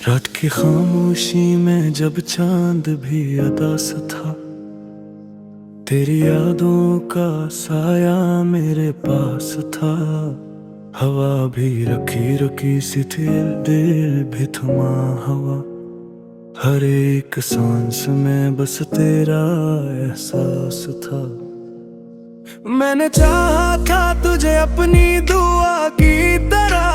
रात की खामोशी में जब चांद भी अदास था, तेरी यादों का साया मेरे पास था। हवा भी रखी रखी सी थी, दिल भी थमा हवा। हर एक सांस में बस तेरा एहसास था। मैंने चाहा था तुझे अपनी दुआ की तरह,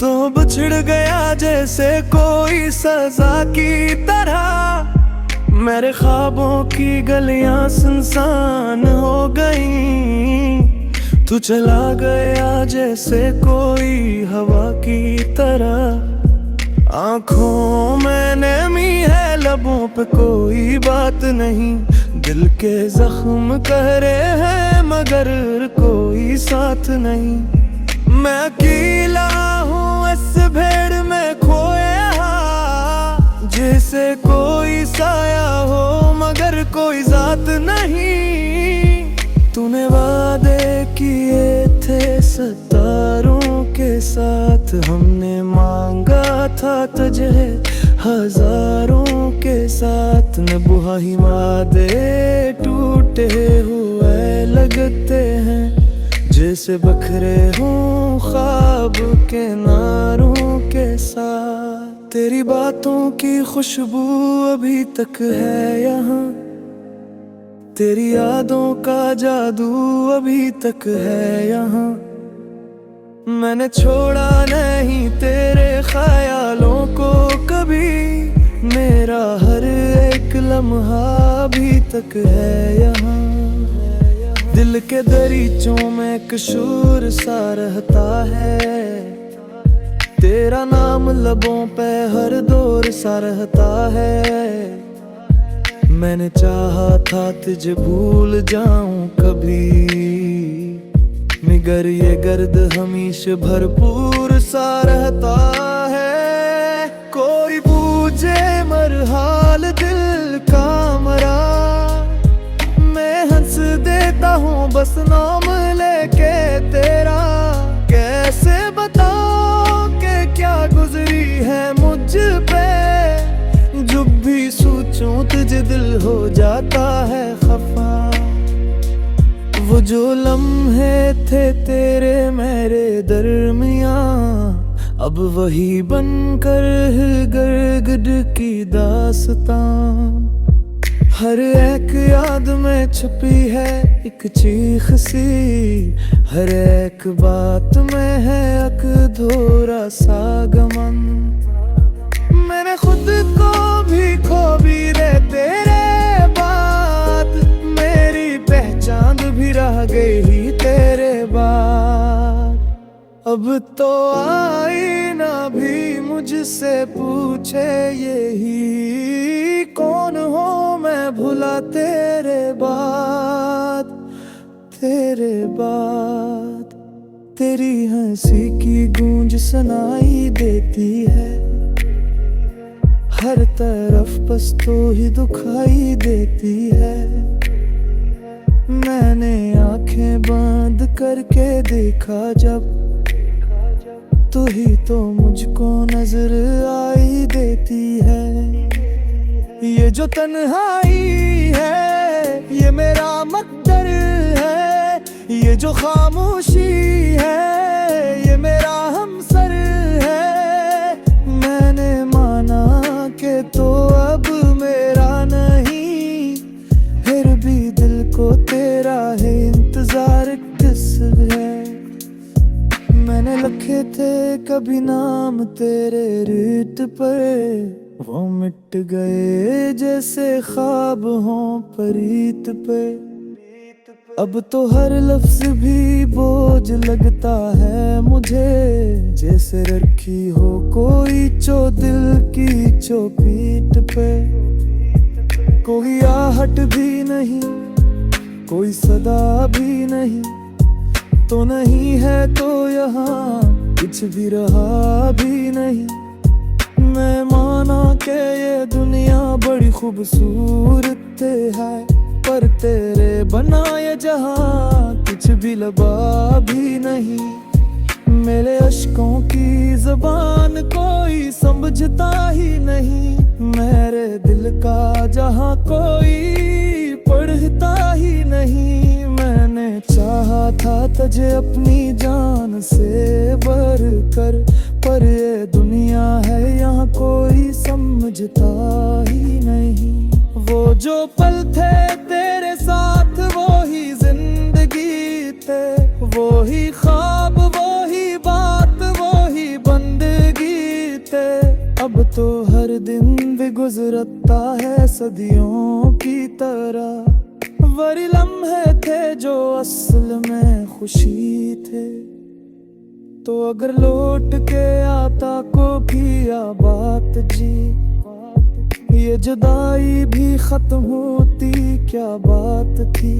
तो बिछड़ गया जैसे कोई सजा की तरह। मेरे ख्वाबों की गलियां सुनसान हो गईं, तू चला गया जैसे कोई हवा की तरह। आंखों में नमी है, लबों पे कोई बात नहीं। दिल के जख्म कह रहे हैं मगर कोई साथ नहीं। मैं अकेला हूँ इस भीड़ में खोया, जैसे कोई साया हो मगर कोई जात नहीं। तूने वादे किए थे सितारों के साथ, हमने मांगा था तुझे हजारों के साथ। निभाही वादे टूटे हुए लगते हैं, जैसे बखरे हों ख्वाब के नारों के साथ। तेरी बातों की खुशबू अभी तक है यहाँ, तेरी यादों का जादू अभी तक है यहाँ। मैंने छोड़ा नहीं तेरे ख्यालों को कभी, मेरा हर एक लम्हा अभी तक है यहाँ। दिल के दरीचों में कशूर सा रहता है, तेरा नाम लबों पे हर दौर सा रहता है। मैंने चाहा था तुझे भूल जाऊं कभी, मगर ये गर्द हमेशा भरपूर सा रहता है। कोई पूछे मरहाल दिल का मरा, मैं हंस देता हूँ बस नाम लेके तेरा। कैसे बताओ कि क्या गुजरी है मुझ पे, जब भी सोचूं तुझे दिल हो जाता है खफा। वो जो लम्हे थे तेरे मेरे दरमियाँ, अब वही बनकर गरगड की दास्तां। हर एक याद में छुपी है एक चीख सी, हर एक बात में है एक अधूरा सा गमन। मैंने खुद को भी खो भी दे तेरे बाद, मेरी पहचान भी रह गई तेरे बाद। अब तो आईना भी मुझसे पूछे यही, कौन हो मैं भुला तेरे बाद। तेरे बाद तेरी हंसी की गूंज सुनाई देती है, हर तरफ बस तो ही दुखाई देती है। मैंने आंखें बंद करके देखा जब, तू ही तो मुझको नजर आई देती है। ये जो तन्हाई है ये मेरा मकदर है, ये जो खामोशी है ये मेरा हमसर है। मैंने माना के तो अब मेरा नहीं, फिर भी दिल को तेरा है इंतजार किस है। मैंने लिखे थे कभी नाम तेरे रेत पर, वो मिट गए जैसे ख्वाब हों परीत पे। अब तो हर लफ्ज भी बोझ लगता है मुझे, जैसे रखी हो कोई चो दिल की चौपीट पे। कोई आहट भी नहीं, कोई सदा भी नहीं, तो नहीं है तो यहाँ कुछ भी रहा भी नहीं। मैं माना कि ये दुनिया बड़ी खूबसूरत है, पर तेरे बनाए जहाँ कुछ भी लबा भी नहीं। मेरे अश्कों की ज़बान कोई समझता ही नहीं, मेरे दिल का जहां कोई पढ़ता ही नहीं। मैंने चाहा था तुझे अपनी जान से बढ़कर, पर ये दुनिया है यहाँ कोई समझता ही नहीं। वो जो पल थे तेरे साथ वो ही जिंदगी थे, वो ही ख्वाब वो ही बात वो ही बंदगी थे। अब तो हर दिन भी गुजरता है सदियों की तरह, वही लम्हे थे जो असल में खुशी थे। तो अगर लौट के आता को किया बात जी, ये जुदाई भी खत्म होती क्या बात थी।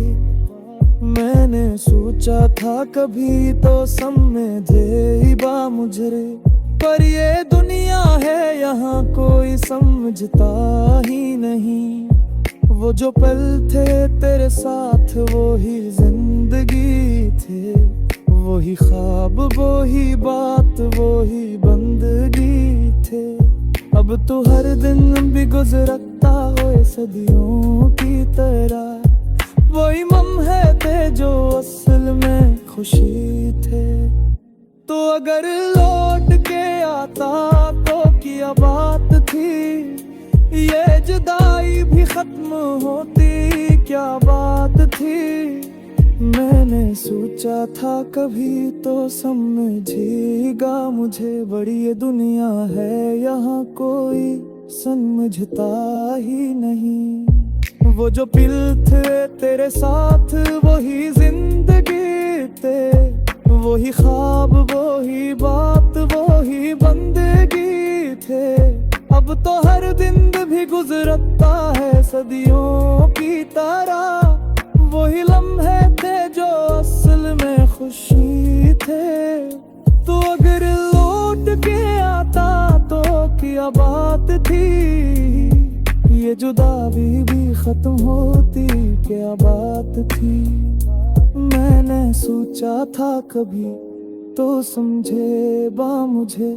मैंने सोचा था कभी तो समझेगा मुझे, पर ये दुनिया है यहाँ कोई समझता ही नहीं। वो जो पल थे तेरे साथ वो ही जिंदगी थे, वो ही ख्वाब वो ही बात वो ही बंदगी थे। अब तो हर दिन भी गुजरता हो सदियों की तरह, वही लम्हे थे जो असल में खुशी थे। तो अगर लौट के आता तो क्या बात थी, ये जुदाई भी खत्म होती क्या बात थी। मैंने सोचा था कभी तो समझेगा मुझे, बड़ी ये दुनिया है यहाँ कोई समझता ही नहीं। वो जो पिल थे तेरे साथ वही जिंदगी थे, वही ख्वाब वही बात वही बंदगी थे। अब तो हर दिन भी गुजरता है सदियों की तरह, वही लम्हे थे जो असल में खुशी थे। तो अगर लौट के आता तो क्या बात थी, ये जुदाई भी खत्म होती क्या बात थी। मैंने सोचा था कभी तो समझेगा मुझे,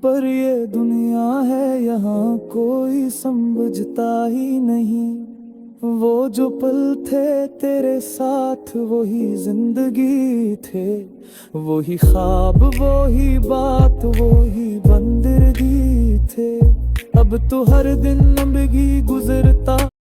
पर ये दुनिया है यहाँ कोई समझता ही नहीं। वो जो पल थे तेरे साथ वही जिंदगी थे, वही ख्वाब वही बात वही बंदगी थे। अब तो हर दिन लंबगी गुजरता